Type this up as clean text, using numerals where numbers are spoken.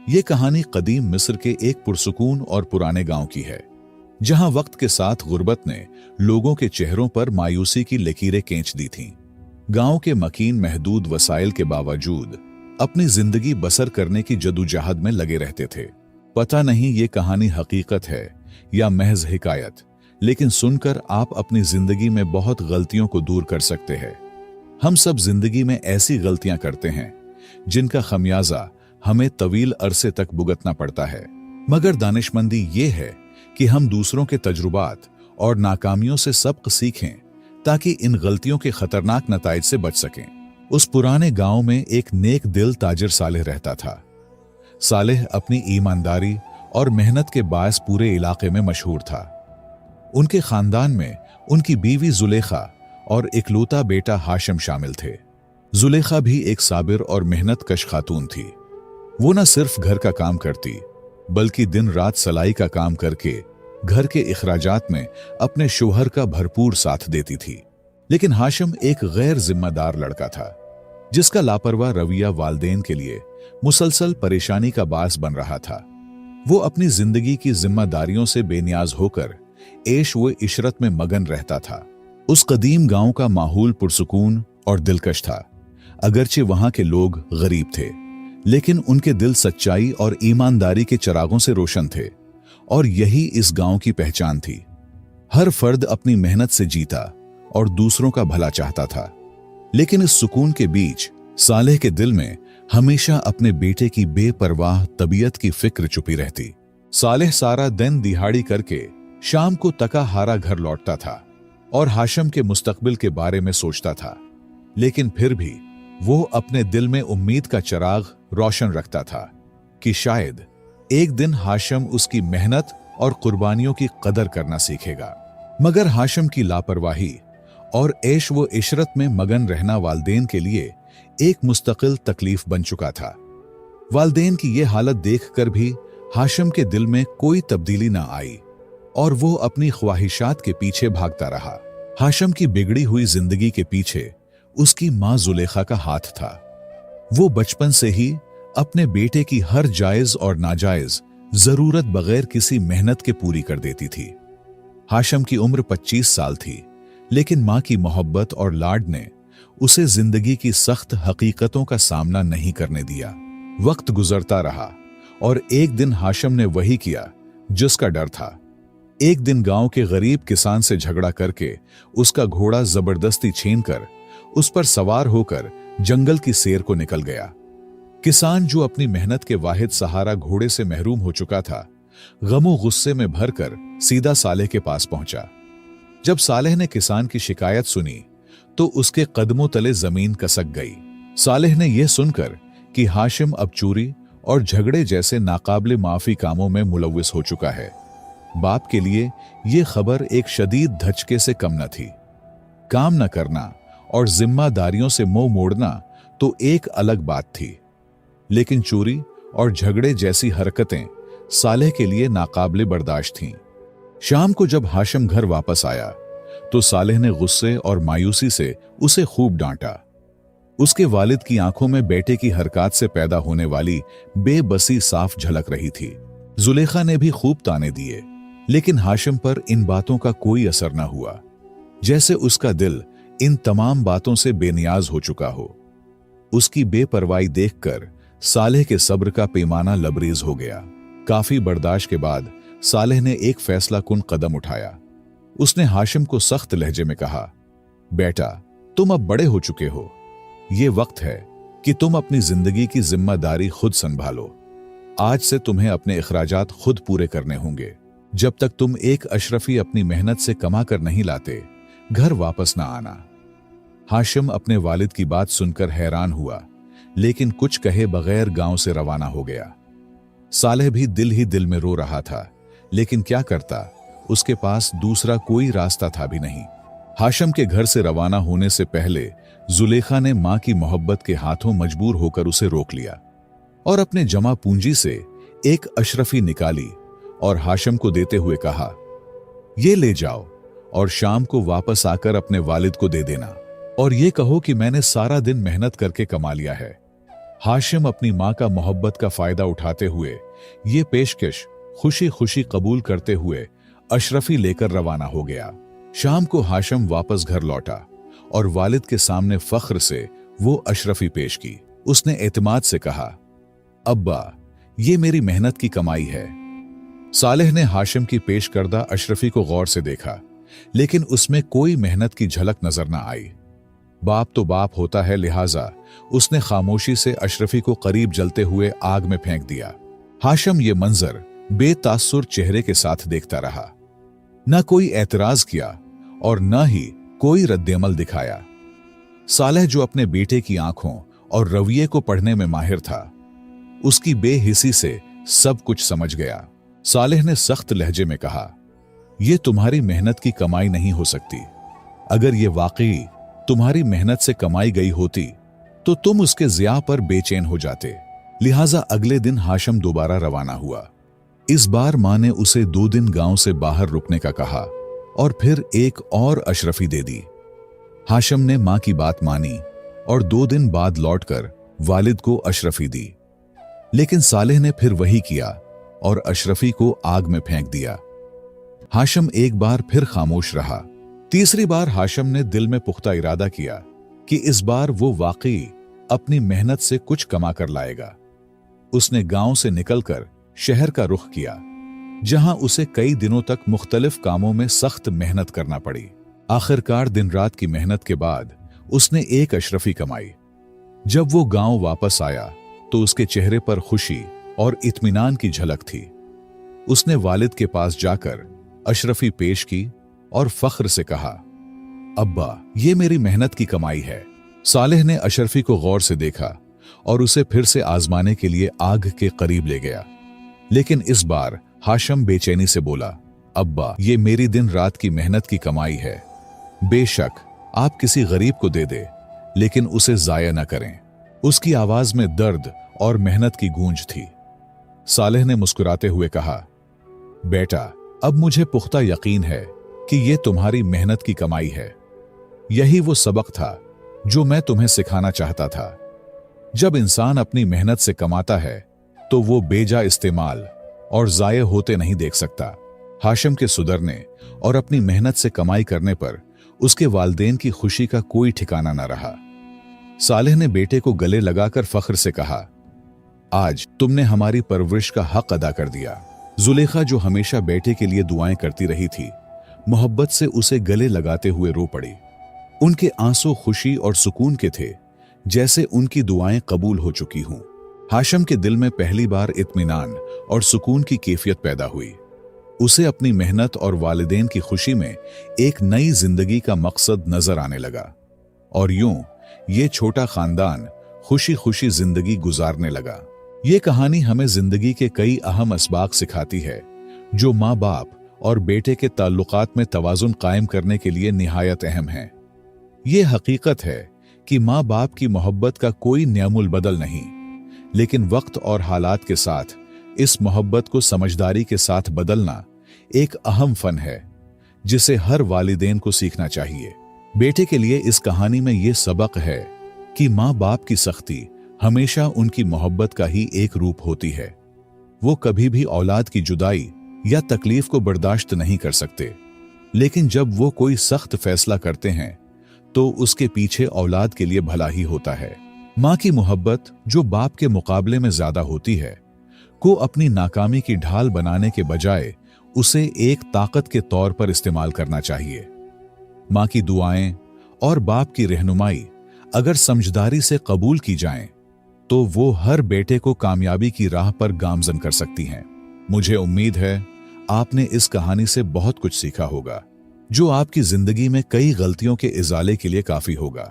ये कहानी कदीम मिस्र के एक पुरसुकून और पुराने गांव की है, जहां वक्त के साथ गुर्बत ने लोगों के चेहरों पर मायूसी की लकीरें खींच दी थीं। गांव के मकीन महदूद वसाइल के बावजूद अपनी जिंदगी बसर करने की जदोजहद में लगे रहते थे। पता नहीं ये कहानी हकीकत है या महज हिकायत, लेकिन सुनकर आप अपनी जिंदगी में बहुत गलतियों को दूर कर सकते हैं। हम सब जिंदगी में ऐसी गलतियां करते हैं जिनका खमियाजा हमें तवील अरसे तक भुगतना पड़ता है, मगर दानिशमंदी ये है कि हम दूसरों के तजुर्बात और नाकामियों से सबक सीखें ताकि इन गलतियों के खतरनाक नताइज से बच सकें। उस पुराने गांव में एक नेक दिल ताजिर सालेह रहता था। सालेह अपनी ईमानदारी और मेहनत के बायस पूरे इलाके में मशहूर था। उनके खानदान में उनकी बीवी जुलेखा और इकलौता बेटा हाशिम शामिल थे। जुलेखा भी एक साबिर और मेहनत कश खातून थी। वो न सिर्फ घर का काम करती बल्कि दिन रात सलाई का काम करके घर के इखराजात में अपने शोहर का भरपूर साथ देती थी। लेकिन हाशिम एक गैर जिम्मेदार लड़का था, जिसका लापरवाह रवैया वालिदैन के लिए मुसलसल परेशानी का बास बन रहा था। वो अपनी जिंदगी की जिम्मेदारियों से बेनियाज होकर ऐश व इशरत में मगन रहता था। उस कदीम गांव का माहौल पुरसुकून और दिलकश था। अगरचे वहां के लोग गरीब थे, लेकिन उनके दिल सच्चाई और ईमानदारी के चिरागों से रोशन थे, और यही इस गांव की पहचान थी। हर फर्द अपनी मेहनत से जीता और दूसरों का भला चाहता था। लेकिन इस सुकून के बीच सालेह के दिल में हमेशा अपने बेटे की बेपरवाह तबीयत की फिक्र छुपी रहती। सालेह सारा दिन दिहाड़ी करके शाम को तका हारा घर लौटता था और हाशिम के मुस्तकबिल के बारे में सोचता था, लेकिन फिर भी वो अपने दिल में उम्मीद का चिराग रोशन रखता था कि शायद एक दिन हाशिम उसकी मेहनत और कुर्बानियों की कदर करना सीखेगा। मगर हाशिम की लापरवाही और ऐश व इशरत में मगन रहना वालिदैन के लिए एक मुस्तकिल तकलीफ बन चुका था। वालिदैन की यह हालत देखकर भी हाशिम के दिल में कोई तब्दीली ना आई और वो अपनी ख्वाहिशात के पीछे भागता रहा। हाशिम की बिगड़ी हुई जिंदगी के पीछे उसकी मां जुलेखा का हाथ था। वो बचपन से ही अपने बेटे की हर जायज और नाजायज जरूरत बगैर किसी मेहनत के पूरी कर देती थी। हाशिम की उम्र 25 साल थी, लेकिन मां की मोहब्बत और लाड ने उसे जिंदगी की सख्त हकीकतों का सामना नहीं करने दिया। वक्त गुजरता रहा और एक दिन हाशिम ने वही किया जिसका डर था। एक दिन गांव के गरीब किसान से झगड़ा करके उसका घोड़ा जबरदस्ती छीनकर उस पर सवार होकर जंगल की सैर को निकल गया। किसान, जो अपनी मेहनत के वाहिद सहारा घोड़े से महरूम हो चुका था, गमो गुस्से में भरकर सीधा सालेह के पास पहुंचा। जब सालेह ने किसान की शिकायत सुनी तो उसके कदमों तले जमीन कसक गई। सालेह ने यह सुनकर कि हाशिम अब चोरी और झगड़े जैसे नाकाबिले माफी कामों में मुलव्विस हो चुका है, बाप के लिए यह खबर एक शदीद धचके से कम न थी। काम न करना और जिम्मेदारियों से मुंह मोड़ना तो एक अलग बात थी, लेकिन चोरी और झगड़े जैसी हरकतें सालेह के लिए नाकाबिले बर्दाश्त थीं। शाम को जब हाशिम घर वापस आया तो सालेह ने गुस्से और मायूसी से उसे खूब डांटा। उसके वालिद की आंखों में बेटे की हरकत से पैदा होने वाली बेबसी साफ झलक रही थी। जुलेखा ने भी खूब ताने दिए, लेकिन हाशिम पर इन बातों का कोई असर न हुआ, जैसे उसका दिल इन तमाम बातों से बेनियाज हो चुका हो। उसकी बेपरवाही देखकर सालेह के सब्र का पैमाना लबरेज हो गया। काफी बर्दाश्त के बाद सालेह ने एक फैसला कुन कदम उठाया। उसने हाशिम को सख्त लहजे में कहा, बेटा, तुम अब बड़े हो चुके हो। ये वक्त है कि तुम अपनी जिंदगी की जिम्मेदारी खुद संभालो। आज से तुम्हें अपने इखराजात खुद पूरे करने होंगे। जब तक तुम एक अशरफी अपनी मेहनत से कमा कर नहीं लाते, घर वापस ना आना। हाशिम अपने वालिद की बात सुनकर हैरान हुआ, लेकिन कुछ कहे बगैर गांव से रवाना हो गया। सालेह भी दिल ही दिल में रो रहा था, लेकिन क्या करता, उसके पास दूसरा कोई रास्ता था भी नहीं। हाशिम के घर से रवाना होने से पहले जुलेखा ने मां की मोहब्बत के हाथों मजबूर होकर उसे रोक लिया और अपने जमा पूंजी से एक अशरफी निकाली और हाशिम को देते हुए कहा, ये ले जाओ और शाम को वापस आकर अपने वालिद को दे देना और ये कहो कि मैंने सारा दिन मेहनत करके कमा लिया है। हाशिम अपनी मां का मोहब्बत का फायदा उठाते हुए ये पेशकश खुशी खुशी कबूल करते हुए अशरफी लेकर रवाना हो गया। शाम को हाशिम वापस घर लौटा और वालिद के सामने फख्र से वो अशरफी पेश की। उसने एतमाद से कहा, अब्बा, ये मेरी मेहनत की कमाई है। सालेह ने हाशिम की पेश करदा अशरफी को गौर से देखा, लेकिन उसमें कोई मेहनत की झलक नजर न आई। बाप तो बाप होता है, लिहाजा उसने खामोशी से अशरफी को करीब जलते हुए आग में फेंक दिया। हाशिम ये मंजर बेतासुर चेहरे के साथ देखता रहा। न कोई एतराज किया और न ही कोई रद्देअमल दिखाया। सालेह, जो अपने बेटे की आंखों और रवैये को पढ़ने में माहिर था, उसकी बेहिसी से सब कुछ समझ गया। सालेह ने सख्त लहजे में कहा, यह तुम्हारी मेहनत की कमाई नहीं हो सकती। अगर यह वाकई तुम्हारी मेहनत से कमाई गई होती तो तुम उसके ज़िया पर बेचैन हो जाते। लिहाजा अगले दिन हाशिम दोबारा रवाना हुआ। इस बार मां ने उसे 2 दिन गांव से बाहर रुकने का कहा और फिर एक और अशरफी दे दी। हाशिम ने मां की बात मानी और 2 दिन बाद लौटकर वालिद को अशरफी दी। लेकिन सालेह ने फिर वही किया और अशरफी को आग में फेंक दिया। हाशिम एक बार फिर खामोश रहा। तीसरी बार हाशिम ने दिल में पुख्ता इरादा किया कि इस बार वो वाकई अपनी मेहनत से कुछ कमा कर लाएगा। उसने गांव से निकलकर शहर का रुख किया, जहां उसे कई दिनों तक मुख्तलिफ कामों में सख्त मेहनत करना पड़ी। आखिरकार दिन रात की मेहनत के बाद उसने एक अशरफी कमाई। जब वो गांव वापस आया तो उसके चेहरे पर खुशी और इत्मीनान की झलक थी। उसने वालिद के पास जाकर अशरफी पेश की और फख्र से कहा, अब्बा, ये मेरी मेहनत की कमाई है। सालेह ने अशरफी को गौर से देखा और उसे फिर से आजमाने के लिए आग के करीब ले गया। लेकिन इस बार हाशिम बेचैनी से बोला, अब्बा, ये मेरी दिन रात की मेहनत की कमाई है। बेशक आप किसी गरीब को दे दे, लेकिन उसे जाया न करें। उसकी आवाज में दर्द और मेहनत की गूंज थी। सालेह ने मुस्कुराते हुए कहा, बेटा, अब मुझे पुख्ता यकीन है कि यह तुम्हारी मेहनत की कमाई है। यही वो सबक था जो मैं तुम्हें सिखाना चाहता था। जब इंसान अपनी मेहनत से कमाता है तो वो बेजा इस्तेमाल और जाये होते नहीं देख सकता। हाशिम के सुधरने और अपनी मेहनत से कमाई करने पर उसके वालिदैन की खुशी का कोई ठिकाना न रहा। सालेह ने बेटे को गले लगाकर फख्र से कहा, आज तुमने हमारी परवरिश का हक अदा कर दिया। जुलेखा, जो हमेशा बेटे के लिए दुआएं करती रही थी, मोहब्बत से उसे गले लगाते हुए रो पड़ी। उनके आंसू खुशी और सुकून के थे, जैसे उनकी दुआएं कबूल हो चुकी हों। हाशिम के दिल में पहली बार इत्मीनान और सुकून की कैफियत पैदा हुई। उसे अपनी मेहनत और वालिदैन की खुशी में एक नई जिंदगी का मकसद नजर आने लगा और यूं ये छोटा खानदान खुशी खुशी जिंदगी गुजारने लगा। ये कहानी हमें जिंदगी के कई अहम असबाक सिखाती है, जो माँ बाप और बेटे के ताल्लुकात में तवाजुन कायम करने के लिए निहायत अहम है। ये हकीकत है कि माँ बाप की मोहब्बत का कोई न्यामुल बदल नहीं, लेकिन वक्त और हालात के साथ इस मोहब्बत को समझदारी के साथ बदलना एक अहम फन है, जिसे हर वालिदैन को सीखना चाहिए। बेटे के लिए इस कहानी में यह सबक है कि माँ बाप की सख्ती हमेशा उनकी मोहब्बत का ही एक रूप होती है। वो कभी भी औलाद की जुदाई या तकलीफ को बर्दाश्त नहीं कर सकते, लेकिन जब वो कोई सख्त फैसला करते हैं तो उसके पीछे औलाद के लिए भला ही होता है। माँ की मोहब्बत, जो बाप के मुकाबले में ज्यादा होती है, को अपनी नाकामी की ढाल बनाने के बजाय उसे एक ताकत के तौर पर इस्तेमाल करना चाहिए। माँ की दुआएं और बाप की रहनुमाई अगर समझदारी से कबूल की जाएं, तो वो हर बेटे को कामयाबी की राह पर गामजन कर सकती हैं। मुझे उम्मीद है आपने इस कहानी से बहुत कुछ सीखा होगा, जो आपकी जिंदगी में कई गलतियों के इजाले के लिए काफी होगा।